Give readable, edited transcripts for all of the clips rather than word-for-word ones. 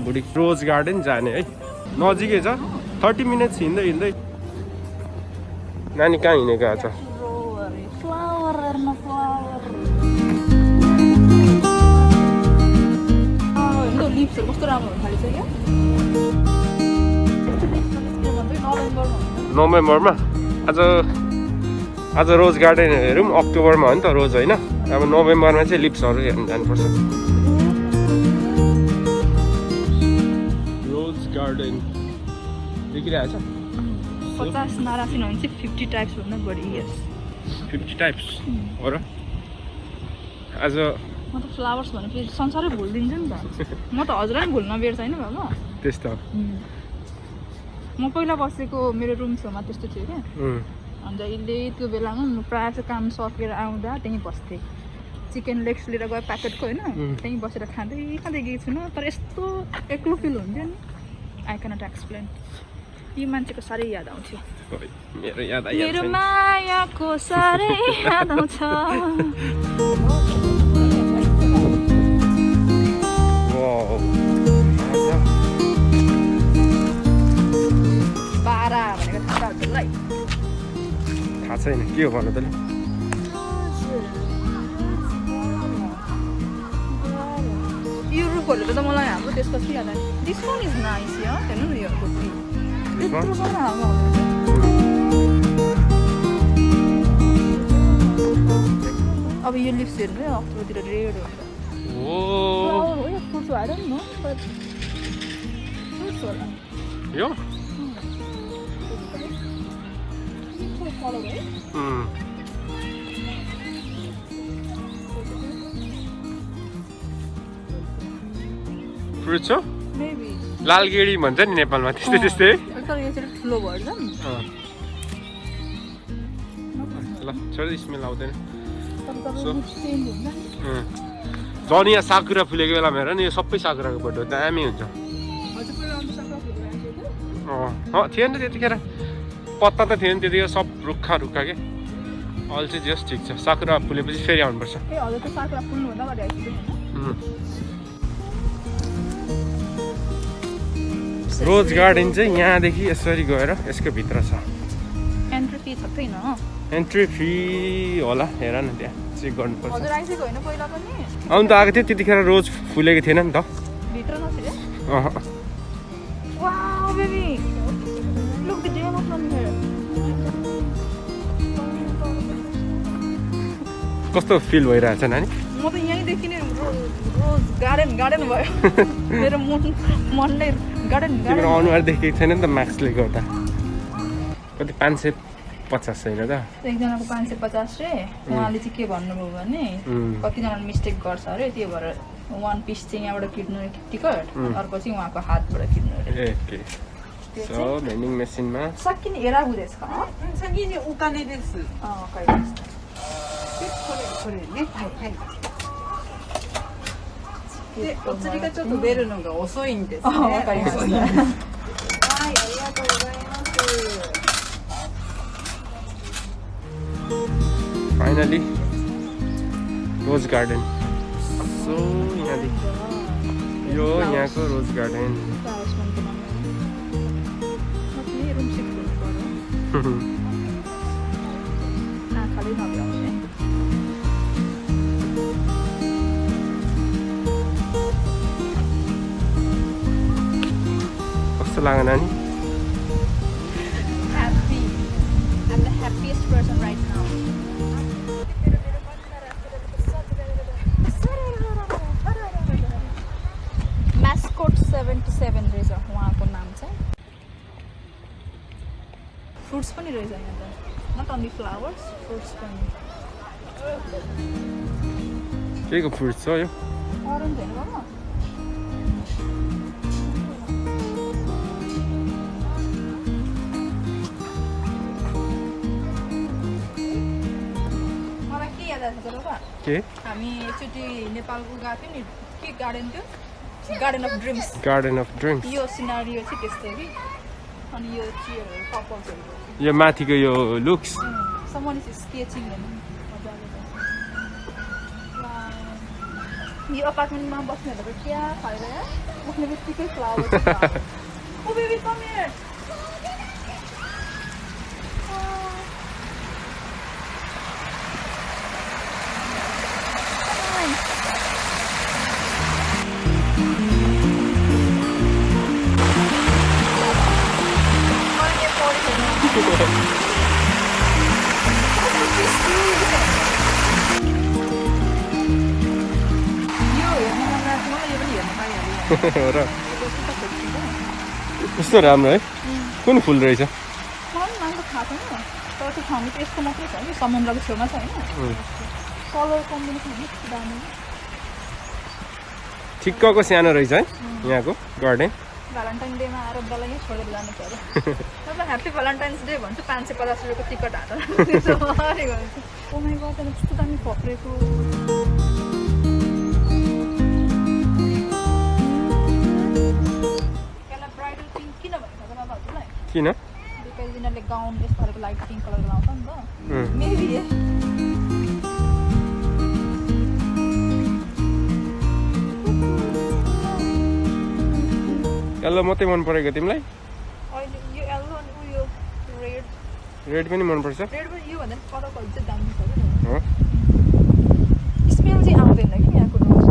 बुढी रोज गार्डन जाने है नजिकै छ 30 मिनट्स हिँड्दै नानी कहाँ हिँडेको आज नोभेम्बरमा आज रोज गार्डन हेरौँ अक्टोबरमा हो नि त रोज होइन अब नोभेम्बरमा चाहिँ लिप्सहरू हेर्नु जानुपर्छ रोज गार्डन देखिरहेछ 50 नारासिन हुन्छ 50 टाइप्स भन्दा बढी यस 50 टाइप्स हो र आज म त फ्लावर्स भनेपछि संसारै भुलिदिन्छु नि त म त हजुरलाई पनि भुल्न बेर छैन बाबा त्यस्तो म पहिला बसेको मेरो रुम छेउमा त्यस्तो थियो क्या अन्त अहिले त्यो बेलामा म प्रायः जस्तो काम सकेर आउँदा त्यहीँ बस्थेँ चिकन लेग्स लिएर गयो प्याकेटको होइन त्यहीँ बसेर खाँदै गएको छु न तर यस्तो एक्लो फिल हुन्थ्यो नि आई क्यानट एक्सप्लेन यो मान्छेको साह्रै याद आउँथ्यो मेरो मायाको साह्रै याद आउँछ बारा भनेको थाहा छ हजुरलाई थाहा छैन के हो भन्नु तैँले यो रुखहरू त मलाई हाम्रो त्यसपछि याद आयो दिस वान इज नाइस या हेर्नु न यो कुर्ती यत्रोसम्म हाल्नु अब यो लिप्स हेर्नु है अक्टोबरतिर रेड हुन्छ फ्लावर हो यो फ्रुट्स हो आएर नि फ्रुट्स होला यो फ्रुट्स हो लालगेडी भन्छ नि नेपालमा त्यस्तै त्यस्तै तर यो चाहिँ ठुलो भर्छ नि ल छोड्दै स्मेल आउँदैन झन् यहाँ साकुरा फुलेको बेलामा हेर नि यो सबै साकुराको फोटो दामी हुन्छ थिएन नि त्यतिखेर पत्ता त थिएन त्यतिखेर सब रुखा के अहिले चाहिँ जस ठिक छ साकुरा फुलेपछि फेरि आउनुपर्छ रोज गार्डन चाहिँ यहाँदेखि यसरी गएर यसको भित्र छ एन्ट्री फी छैन एन्ट्री फी होला हेर न त्यहाँ चेक गर्नुपर्छ हजुर आइसक्यो होइन पहिला पनि आउनु त आएको थियो त्यतिखेर रोज फुलेको थिएन नि त भित्र नथिए wow baby look the demo from here कस्तो फिल भइरहेछ नानी म त यहीँदेखि नै रोज गार्डन भयो मेरो मनले गार्डन तिम्रो अनुहार देखेको छैन नि त म्याक्सले गर्दा कति 550 छैन त एकजनाको 550 रे उहाँले चाहिँ के भन्नुभयो भने कतिजनाले मिस्टेक गर्छ अरे त्यो भएर 1 पिस चाहिँ यहाँबाट किन्नु टिकट अर्को चाहिँ उहाँको हातबाट किन्नु अरे सो भेन्डिङ मेसिनमा सकिने हेरा हुँदैछ का सकिने उकाले देख्छ कहिलेお釣りがちょっと出るのが遅いんですね。わかりました。はい、ありがとうございます。Finally, Rose Garden. So, यहाँदेखि यो यहाँको रोज गार्डन कस्तो लाग्यो नानी Happy. I'm the happiest person right now. Mascot 77 रहेछ उहाँको नाम चाहिँ फ्रुट्स पनि रहेछ यहाँ त नट ओन्ली फ्लावर्स फ्रुट्स पनि केको फ्रुट्स हो यो अरेन्ज हैन बाबा मलाई के याद आछ बाबा के हामी एकचोटि नेपालको गएको थियौँ नि के गार्डन थियो गार्डन अफ ड्रिम्स यो सिनारियो चाहिँ त्यस्तै कि अनि यो चियरहरू कपल्सहरू यो माथिको यो looks someone is sketching them यो अपार्टमेन्टमा बस्नेहरुले क्या फाइदा यार उठ्ने बित्तिकै flower oh baby come here र कस्तो राम्रो है कुन फुल रहेछ मलाई नाम त थाहा छैन तर त्यो ठाउँमा चाहिँ यस्तो मात्रै छ कि समुद्रको छेउमा छ होइन कलर कम्बिनेसन होइन दामी ठिक्कको सानो रहेछ है यहाँको गार्डन भ्यालेन्टाइन डेमा आएर डल्लै यहीँ छोडेर जानु पर्यो मतलब ह्याप्पी भ्यालेन्टाइन्स डे भन्छु 550 रुपियाँको टिकट हालेर ओ माइ गड त्यहाँ कस्तो दामी फक्रेको किन बिकज यिनीहरूले गाउन यस्तोहरूको लाइट पिङ्क कलर लाउँछ नि त मेबी येल्लो मात्रै मन परेको तिमीलाई अहिले यो येल्लो अनि उयो रेड रेड पनि मनपर्छ रेड पनि यो भन्दा कलरको चाहिँ दामी छ क्या स्मेल चाहिँ आउँदैन कि यहाँको रोज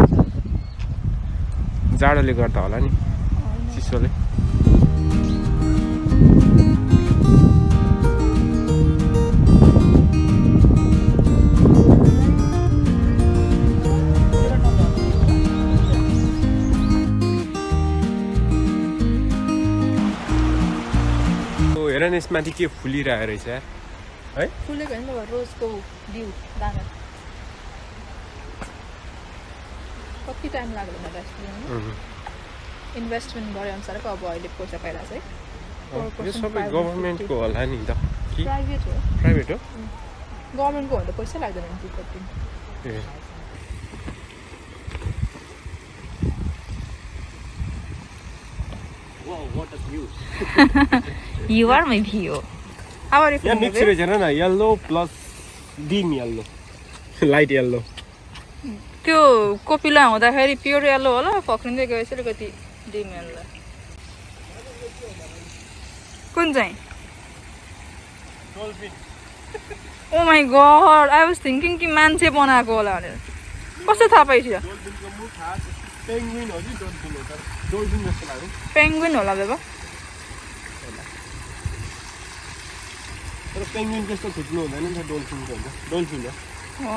जाडोले गर्दा होला नि चिसोले हेर न यसमाथि के फुलिरहेको रहेछ यार है फुलेको होइन त रोजको बिउ दाना कति टाइम लाग्दैन रेस्टुरेन्टमा इन्भेस्टमेन्ट गरे अनुसारको अब अहिले पैसा पाइरहेको छ यो सबै गभर्मेन्टको होला नि त कि प्राइभेट हो प्राइभेट हो गभर्मेन्टको हो त पैसा लाग्दैन ticket A You are my view. How are you यहाँ feeling? मिक्स रहेछ न yellow plus dim yellow light yellow त्यो कोपिला हुँदाखेरि प्योर येल्लो होला फक्रिँदै गएछ अलिकति डिम येल्लो कुन चाहिँ oh my god I was thinking कि मान्छे बनाएको होला भनेर कस्तो थाहा पाइसक्यो पेङ्गुइन होला बेबा तर पेङ्गुइन जस्तो छुट्नु हुँदैन नि त डल्फिनको हुन्छ डल्फिन हो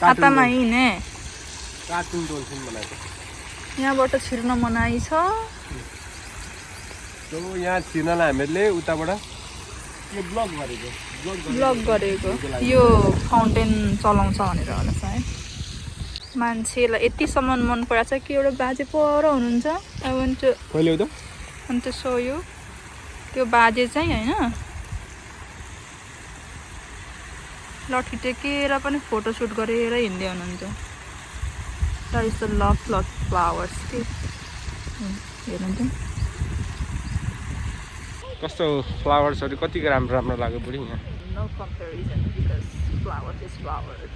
हातामा हिँडे कार्टुन डल्फिन बनाएको यहाँबाट छिर्न मनाइ छ यहाँ छिर्नलाई हामीहरूले उताबाट के ब्लक गरेको यो फाउन्टेन चलाउँछ भनेर होला सायद मान्छेलाई यतिसम्म मन पराएको छ कि एउटा बाजे पर हुनुहुन्छ आई वान्ट टु कहिले हो त अन्त सो यो त्यो बाजे चाहिँ होइन लट्ठी टेकेर पनि फोटोसुट गरेर हिँड्दै हुनुहुन्छ that is the love flowers के हेर्नु त कस्तो फ्लावर्सहरू कति राम्रो राम्रो लाग्यो बुढी यहाँ no comparison because flowers is flowers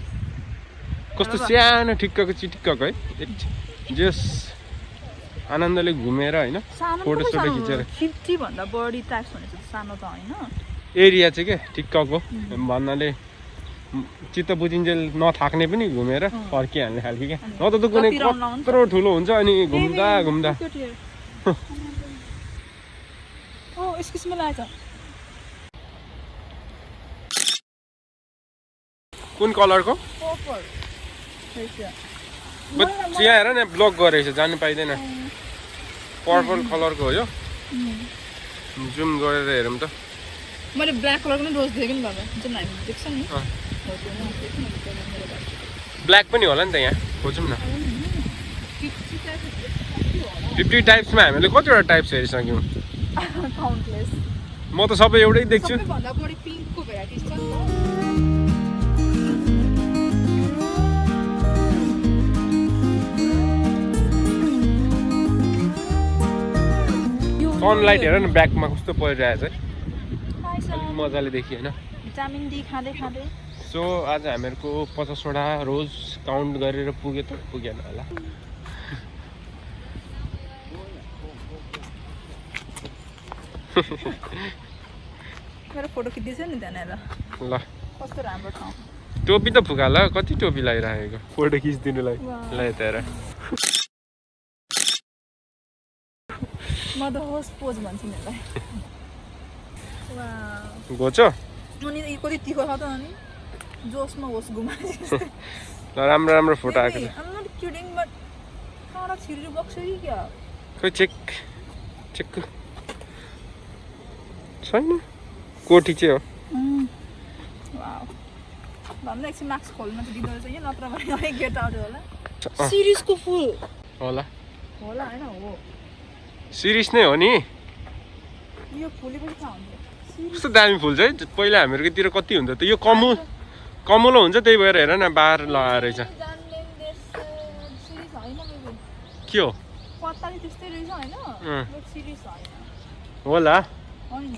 कस्तो सानो ठिक्कको चिटिक्कको है जस आनन्दले घुमेर होइन फोटो सोटो खिचेर 50 भन्दा बढी टाइप्स भनेको सानो त होइन एरिया चाहिँ के ठिक्कको भन्नाले चित्त बुझिन्जेल नथाक्ने पनि घुमेर फर्किहाल्ने खालको क्या न त कुनै कत्रो ठुलो हुन्छ अनि घुम्दा घुम्दा ओ एक्सक्युज मी लाइक कुन कलरको पर्पल यहाँ हेर न ब्लक गरेछ जानु पाइँदैन पर्पल कलरको हो यो जुम गरेर हेरौँ त मैले ब्ल्याक कलरको नै रोज देखेँ नि बाबा जुन हामी देख्छ नि ब्ल्याक पनि होला नि त यहाँ खोजौँ न 50 टाइप्समा हामीले कतिवटा टाइप्स हेरिसक्यौँ काउन्टलेस म त सबै एउटै देख्छु सबैभन्दा बढी पिङ्कको भेराइटिज छ सनलाइट हेर न ब्याकमा कस्तो परिरहेछ है अलिक मजाले देखियो होइन भिटामिन डी खाँदै खाँदै सो आज हामीहरूको 50वटा रोज काउन्ट गरेर पुग्यो त पुगेन होला मेरो फोटो खिच्दैछ नि त्यहाँ ल ल कस्तो राम्रो ठाउँ टोपी त फुकाल कति टोपी लगाइराखेको फोटो खिचिदिनुलाई ल यता हेर म त होस् पोज भन्छु नि यसलाई वाउ घोचो अनि यो कति तिखो छ त अनि जोसमा होस् घुमाए ल राम्रो राम्रो फोटो आएको छ I'm not kidding but कहाँबाट छिरेर बग्छ कि क्या खोइ चेक छैन कोठी चाहिँ हो वाउ भन्दा एकछिन मास्क खोल्न चाहिँ दिँदो रहेछ यहाँ नत्र भने अलिक गेट आउँछ होला सिरिजको फुल होला होला होइन हो सिरिस नै हो नि यो फुलेपछि थाहा हुन्छ कस्तो दामी फुल छ है पहिला हामीहरूकोतिर कति हुन्छ त यो कमुलो हुन्छ त्यही भएर हेर न बार लगाएर रहेछ के हो पत्ताले त्यस्तै रहेछ होइन सिरिज होइन होला होइन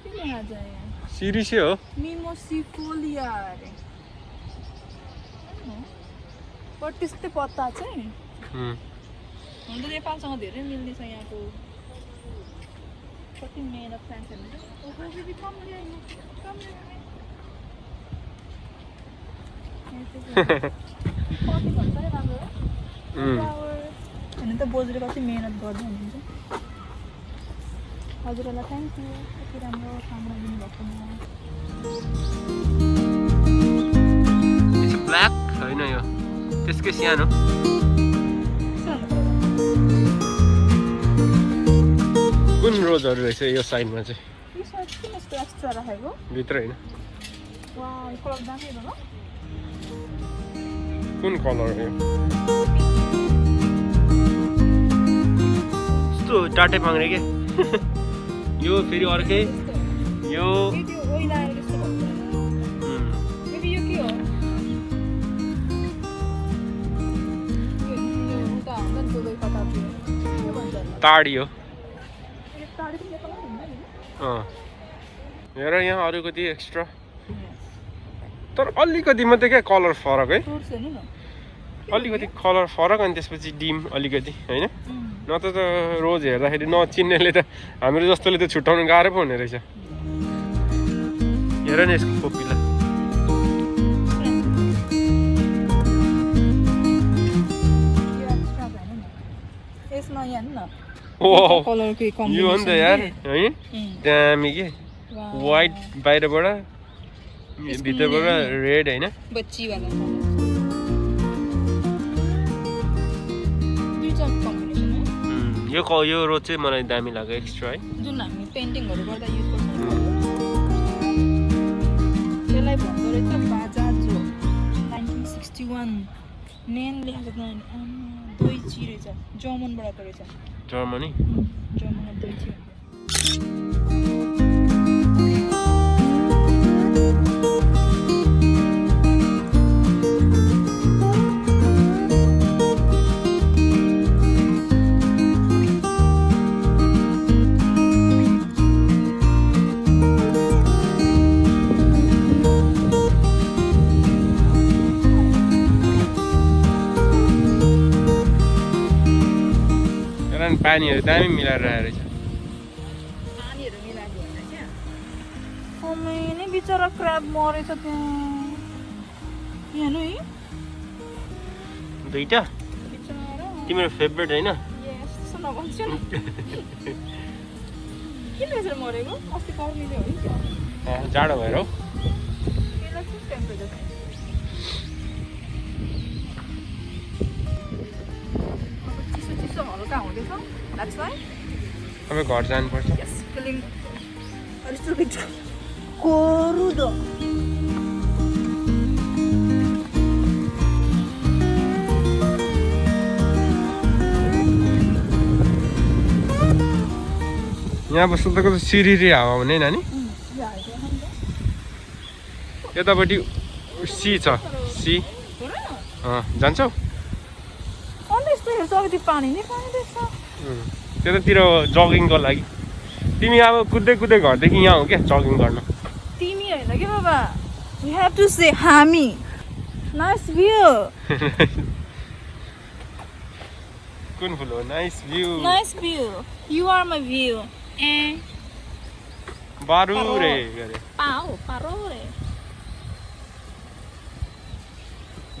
के लेखा चाहिँ सिरिसै हो मिमोसिफोलिया अरे पर त्यस्तै पत्ता चाहिँ हुन त नेपालसँग धेरै मिल्ने छ यहाँको कति मेहनत चाहिन्छ होइन त बोजूले कति मेहनत गर्दै हुनुहुन्छ हजुरहरूलाई थ्याङ्क यू कति राम्रो खाना दिनुभएको ब्ल्याक होइन यो त्यसकै सानो कुन रोजहरू रहेछ यो साइडमा चाहिँ किन यस्तो एक्स्ट्रा राखेको भित्र होइन वा यो कलर दामी हो ल कुन कलर हो यस्तो टाटे पाङ्रे के यो फेरि अर्कै यो त्यो ओइला आएर जस्तो भएको फेरि यो के हो यो उता हुन्छ नि दुबई कता के भन्छ ताडी हो यो ताडी पनि नेपालमा हुँदैन नि हेर यहाँ अरूकति एक्स्ट्रा तर अलिकति मात्रै क्या कलर फरक है फ्रुट्स हेर्नु न अलिकति कलर फरक अनि त्यसपछि डिम अलिकति होइन नत्र त रोज हेर्दाखेरि नचिन्नेले त हाम्रो जस्तोले त छुट्याउनु गाह्रो पो हुने रहेछ हेर न यसको खोपीलाई यसमा यहाँ हेर्नु न ओ कलरकै यो हो नि त यार है दामी के वाइट बाहिरबाट भित्रबाट रेड होइन बच्चीवाला दुईटा कम्बिनेसन हो यो रोज चाहिँ मलाई दामी लाग्यो एक्स्ट्रा है जुन हामी पेन्टिङहरू गर्दा युज गर्छौँ यसलाई भन्दो रहेछ बाजाजो 1961 नेन लेखेको छ दोइची रहेछ जर्मनबाट रहेछ जर्मनी जर्मनमा दोइची भन्छ पानीहरू दामी मिलाएर राखेको रहेछ पानीहरू मिलाएको होइन क्या कमै नै बिचरा क्र्याब मरेछ त्यहाँ हेर्नु है दुईटा बिचरा तिम्रो फेभरेट होइन यस्तो नभन्छ नि किन यसरी मरेको अस्ति गर्मीले हो नि क्या जाडो भएर हौ त्यसलाई चाहिँ टेम्परेचर चाहिन्छ चिसो हल्का हुँदैछ द्याट्स वाइ अब घर जानुपर्छ यस फिलिङ a little bit कोरुदो यहाँ बस्नु त कस्तो सिरिरी हावा हुने नानी यतापट्टि सी छ सी जान्छौ पानी नै पानी देख्छ त्यतातिर जगिङको लागि तिमी अब कुद्दै कुद्दै घरदेखि यहाँ हो क्या जगिङ गर्न कि बाबा you have to say हामी nice view कुन फुल हो nice view you are my view बारु रे गरे पारो रे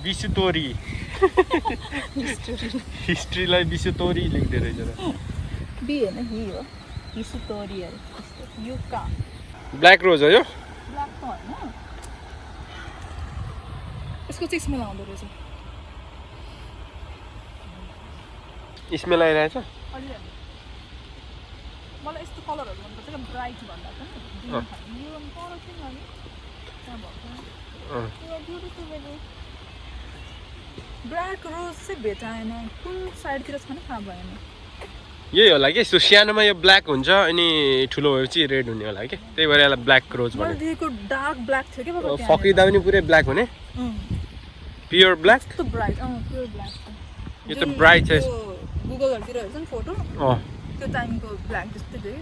बिसुतोरी हिस्ट्रीलाई बिसुतोरी लेख्दै रहेछ र बी हैन ही हो बिसुतोरी अरे यु का ब्ल्याक रोज हो यो ब्ल्याक त हैन यसको चाहिँ स्मेल आउँदो रहेछ स्मेल आइरहेछ अलिअलि मलाई यस्तो कलरहरू मनपर्छ क्या ब्राइट भन्दा पनि यो पर किन अनि त्यहाँ भएको ब्ल्याक रोज चाहिँ भेटाएन कुन साइडतिर छ नि थाहा भएन यही होला कि सो सानोमा यो ब्ल्याक हुन्छ अनि ठुलो भएपछि रेड हुने होला कि त्यही भएर यसलाई ब्ल्याक रोज मैले भन्यो देखेको डार्क ब्ल्याक थियो क्या बाबा फकिँदा पनि पुरै ब्ल्याक हुने प्योर ब्ल्याक त्यो ब्राइट प्योर ब्ल्याक यो त ब्राइट छ गुगलहरूतिर हेर्छ नि फोटो त्यो टाइमको ब्ल्याक जस्तै थियो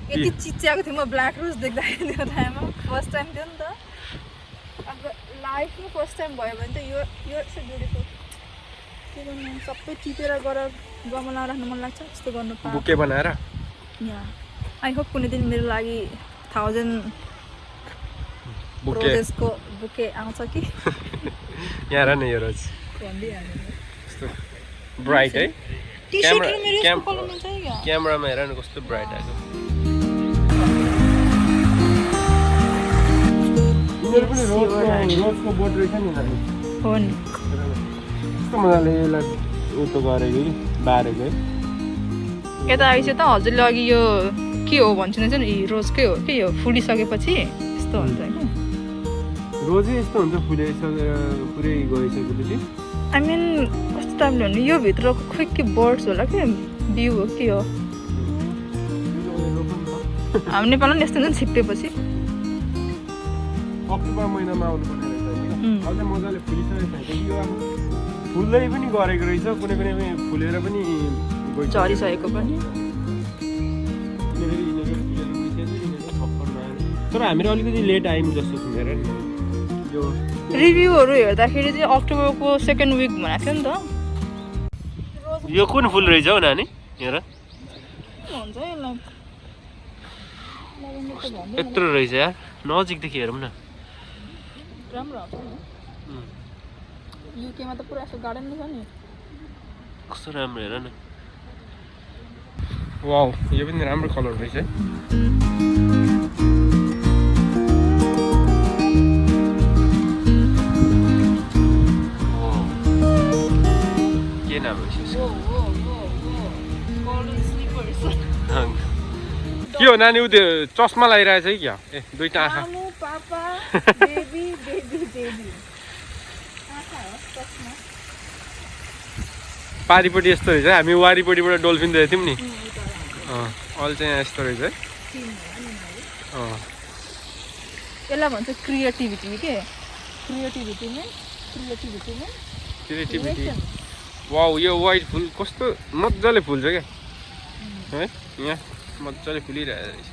कि यति चिच्याएको थियो म ब्ल्याक रोज देख्दाखेरि त्यो टाइममा फर्स्ट टाइम थियो नि त अब लाइफमा फर्स्ट टाइम भयो भने त यो यस्तो ब्युटिफुल के गर्नु सबै टिपेर गरेर गमला राख्नु मन लाग्छ यस्तो गर्नु पाए बुके बनाएर यहाँ आई होप कुनै दिन मेरो लागि 1000 रोजेसको बुके आउँछ कि यहाँ र न यो रोज भनिदिइहाल्नु ब्राइट है टी-शर्ट र मेरो यस्तो कलर मिल्छ क्या क्यामेरामा हेर न कस्तो ब्राइट आएको मेरो पनि रोजको बोट रहेछ नि हो नि कस्तो मजाले यसलाई उतो गरेको कि बारेको है यता आएपछि त हजुरले अघि यो के हो भन्छु नि चाहिँ रोजकै हो के यो फुलिसकेपछि यस्तो हुन्छ होइन रोजै यस्तो हुन्छ फुलिसकेर पुरै गइसकेपछि आई मिन कस्तो टाइमले हुने यो भित्रको खोइ के बर्ड्स होला के बिउ हो के हो हामी नेपालमा नि यस्तो हुन्छ नि छिप्पेपछि अक्टोबर महिनामा आउनु पर्ने रहेछ अझै मजाले फुलिसकेको छ यो अब फुल्दै पनि गरेको रहेछ कुनै कुनै फुलेर पनि झरिसकेको पनि तर हामीहरू अलिकति लेट आयौँ जस्तो छ हेर नि यो रिभ्यूहरू हेर्दाखेरि चाहिँ अक्टोबरको सेकेन्ड विक भनेको थियो नि त यो कुन फुल रहेछ हौ नानी हेर हुन्छ यसलाई यत्रो रहेछ यार नजिकदेखि हेरौँ न राम्रो आउँछ नि युकेमा त पुरा यस्तो गार्डन छ नि कस्तो राम्रो हेर न वाउ यो पनि राम्रो कलर रहेछ है के नाम रहेछ के हो नानी उ त्यो चस्मा लगाइरहेछ है क्या ए दुईटा आँखा पारिपट्टि यस्तो रहेछ हामी वारिपट्टिबाट डल्फिन देखेको थियौँ नि अहिले चाहिँ यहाँ यस्तो रहेछ है यसलाई भन्छ क्रिएटिभिटी के क्रिएटिभिटी वाउ यो वाइट फुल कस्तो मजाले फुल्छ क्या है यहाँ मजाले फुलिरहेको रहेछ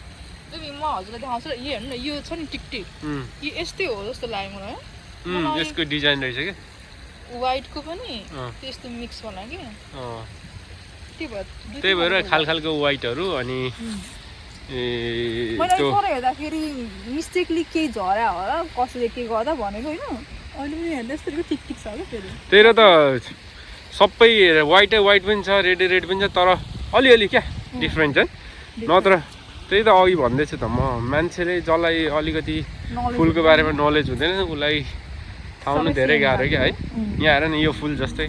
म हजुरलाई देखाउँछु यो हेर्नु न यो छ नि टिकटिक यो यस्तै हो जस्तो लाग्यो मलाई यसको डिजाइन रहेछ क्या वाइटको पनि त्यस्तो मिक्स होला कि त्यही भएर खालको वाइटहरू अनि मैले पर हेर्दाखेरि मिस्टेकली केही झर्या होला कसैले के गर्दा भनेको होइन अहिले पनि हेर्दा यस्तो टिकटिक छ क्या फेरि त्यही त सबै वाइटै वाइट पनि छ रेडै रेड पनि छ तर अलिअलि क्या डिफ्रेन्ट है नत्र त्यही त अघि भन्दैछु त म मान्छेले जसलाई अलिकति फुलको बारेमा नलेज हुँदैन उसलाई थाहा हुनु धेरै गाह्रो क्या है यहाँ हेर नि यो फुल जस्तै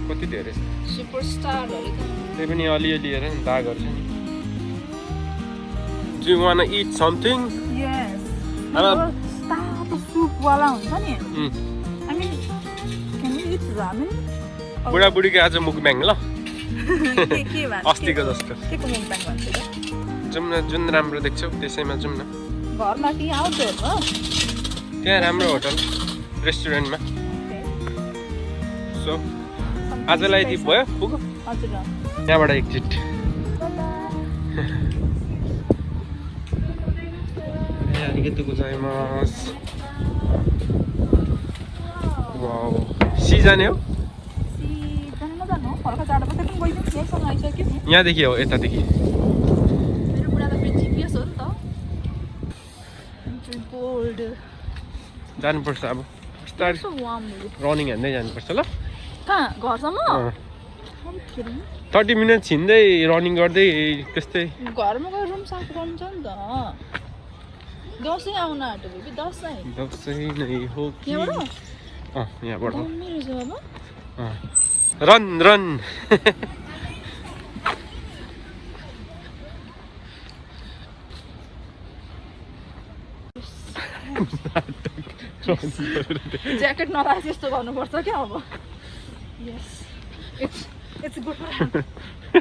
कति धेरै छ सुपरस्टारहरु त्यही पनि अलिअलि हेर नि दागहरू छ नि Do you want to eat something? Yes. तातो soup वाला हुन्छ नि I mean, can you eat ramen? बुढाबुढीको आज मुकब्याङ ल के भन्छ अस्तिको जस्तो के को मुकब्याङ भन्छ जाउँ न जुन राम्रो देख्छौ त्यसैमा जाउँ न घरमा कि आउटडोरमा त्यहाँ राम्रो होटल रेस्टुरेन्टमा सो आजलाई यति भयो पुग्यो हजुर त्यहाँबाट एक्जिट 아리가또 고자이마스. वाउ सी जाने हो यहाँदेखि हो यतादेखि मेरो बुढा त फेरि जिपिएस हो नि त बोल्ड जानुपर्छ अब बिस्तारै रनिङ हान्दै जानुपर्छ ल कहाँ घरसम्म 30 मिनट हिँड्दै रनिङ गर्दै त्यस्तै घरमा गएर रुम साफ गर्नु छ नि त दसैँ आउन आँट्यो बेबी दसैँ नै हो कि यहाँबाट यहाँबाट मेरो छ अब रन रन ज्याकेट नलागे जस्तो गर्नुपर्छ क्या अब yes it's it's good for health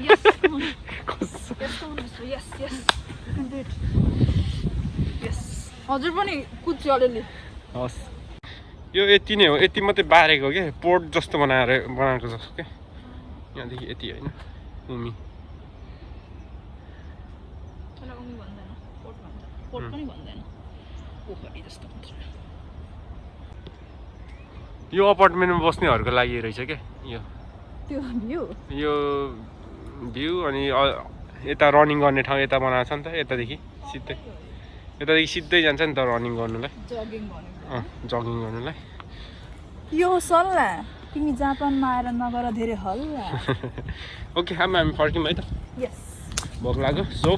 yes yes yes yes हजुर पनि कुद्छु अलिअलि हस् यो यति नै हो यति मात्रै बारेको के पोर्ट जस्तो बनाएको जस्तो के यहाँदेखि यति होइन उमी पोर्ट पनि भन्दैन पोखरी जस्तो मात्र यो अपार्टमेन्टमा बस्नेहरूको लागि रहेछ क्या त्यो यो भ्यू अनि यता रनिङ गर्ने ठाउँ यता बनाएको छ नि त यतादेखि सिधै जान्छ नि त रनिङ गर्नुलाई जगिङ गर्नुलाई यो सल्लाह तिमी जापानमा आएर नगर धेरै हल्ला ओके हामी फर्क्यौँ है त यस भोक लाग्यो सो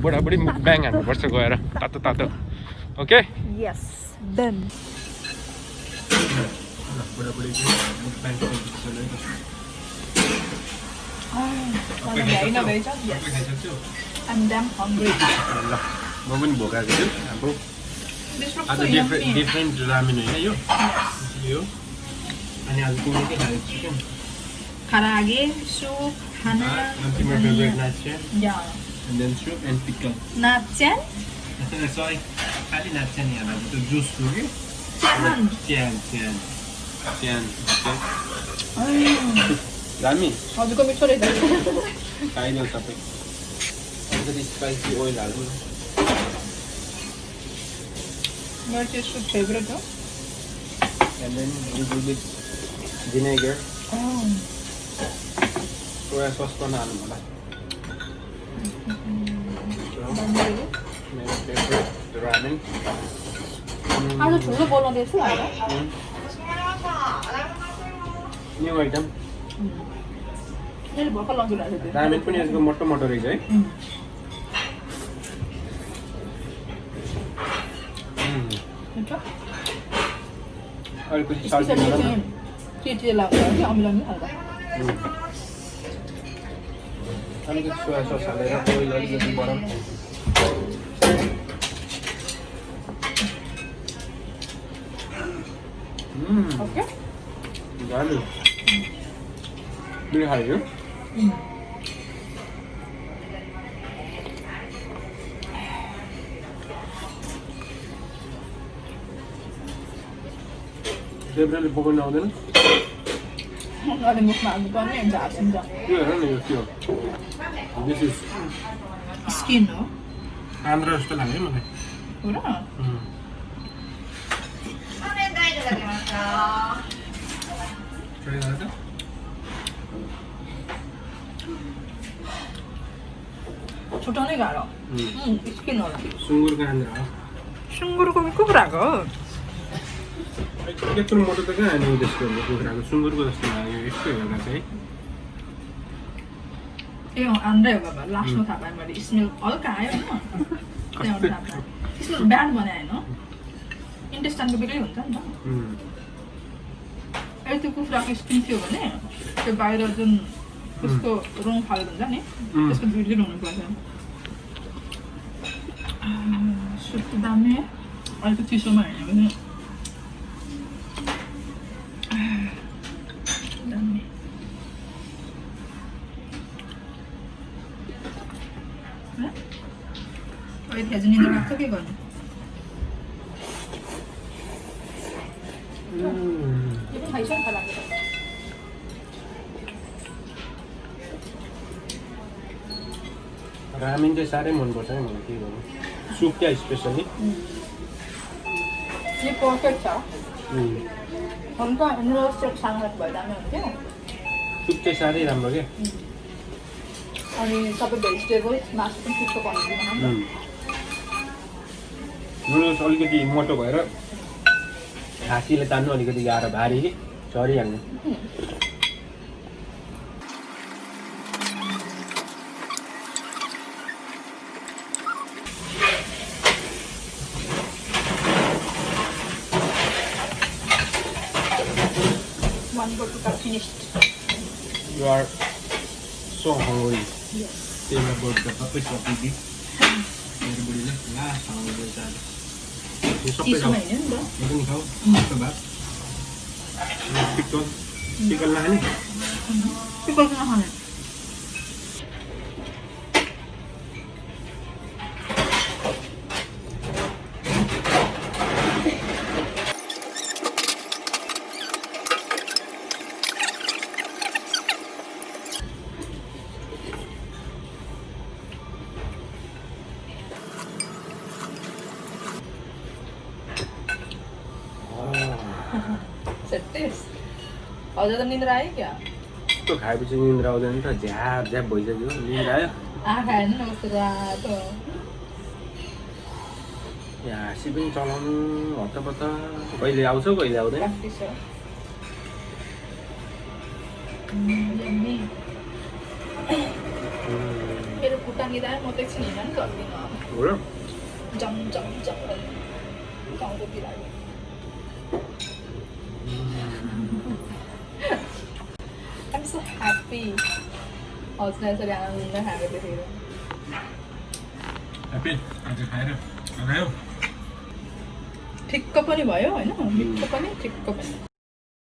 बुढाबुढी मुखब्याङ हान्नुपर्छ गएर तातो तातो okay yes done I'm damn hungry. म पनि भोकाएको छु अब आज डिफ्रेन्ट रामेन होइन यो अनि आज तिमीले के खाएको चिकन Karage, soup, hana, तिम्रो फेभरेट नाच्छ yeah. and then soup and pickle Natchan? sorry खाली नाच्छ नि यहाँ त्यो जुस हो कि Chan. चियान दामी हजुरको मिठो रहेछ खाइदेऊ सबै अलिकति स्पाइसी ओइल हाल्नु मेरो चाहिँ फेभरेट हो and then little bit vinegar soya sauce पनि हाल्नु होला मेरो फेभरेट रामेन आज ठुलो बोलाउँदैछ होइन न्यू आइटम मैले भर्खर लगिरहेको थिएँ रामेन पनि यसको मोटो मोटो रहेछ है अलिकति साल्टी होला चिटी लाग्छ कि अमिलो हल्का अलिकति सोया सस हालेर ओइल अलिकति बरम ओके दामी बिल खायो देब्रेले पकाउनु आउँदैन अनि मुखमा हाल्नुपर्ने झार्सिन्छ यो हेर न यो के हो दिस इज स्किन हो आन्द्रा जस्तो लाग्यो मलाई हो र ट्राई गर त छुटाउनै गाह्रो स्किन हो सुँगुरको आन्द्रा हो सुँगुरको कुखुराको हो यत्रो मोटो त कहाँ हाल्नु त्यसको कुखुराको सुँगुरको जस्तो लाग्यो यस्तो हेर्दा चाहिँ ए आन्द्रै हो बाबा लास्टमा थाहा पाएँ मैले स्मेल हल्का आयो होइन त्यहाँबाट थाहा पाएँ स्मेल ब्याड बनायो होइन इन्टेस्टाइनको बेग्लै हुन्छ नि त त्यो कुखुराको स्किन थियो भने त्यो बाहिर जुन त्यसको रङ फालेको हुन्छ नि त्यसको भिडियो हुनुपर्छ सुप दामी अलिक चिसोमा हेर्ने भने दामी अहिले निद्रा लाग्छ के गर्नु रामेन चाहिँ साह्रै मनपर्छ है मलाई के गर्नु सुप क्या स्पेसली यो पर्फेक्ट छ हुन्छ नुडल्स चाहिँ सानो भयो दामी हुन्थ्यो सुप चाहिँ साह्रै राम्रो क्या अनि सबै भेजिटेबल मासु पनि ठिकको बनाइदिनु नुडल्स अलिकति मोटो भएर घाँसीले तान्नु अलिकति गाह्रो भारी कि चढिहाल्ने One burger finished. You are so hungry. Yes. Tell about the puppet puppy. Everybody lah, sama dia. चिसो होइन नि त Ini kan kau, coba. Pikul, pikul lah ni. Pickle किन खाने सेटिस अझ त निन्द्रा आयो क्या त्यो खाएपछि निन्द्रा आउँदैन नि त झ्याप झ्याप भइसक्यो निन्द्रा आयो आँखा हेर्नु न कस्तो रातो यहाँ हाँसी पनि चलाउनु हत्तपत्त कहिले आउँछौ कहिले आउँदैन प्र्याक्टिस हो यम्मी मेरो खुट्टा निदायो म त एकछिन हिँड्न नि सक्दिनँ हो र जम जम जम गाउँको बिरालो I'm so happy. हजुर यसरी आनन्द खाएको देखेर ह्याप्पी आज खाएर आयो ठिक्क पनि भयो होइन मिठो पनि ठिक्क पनि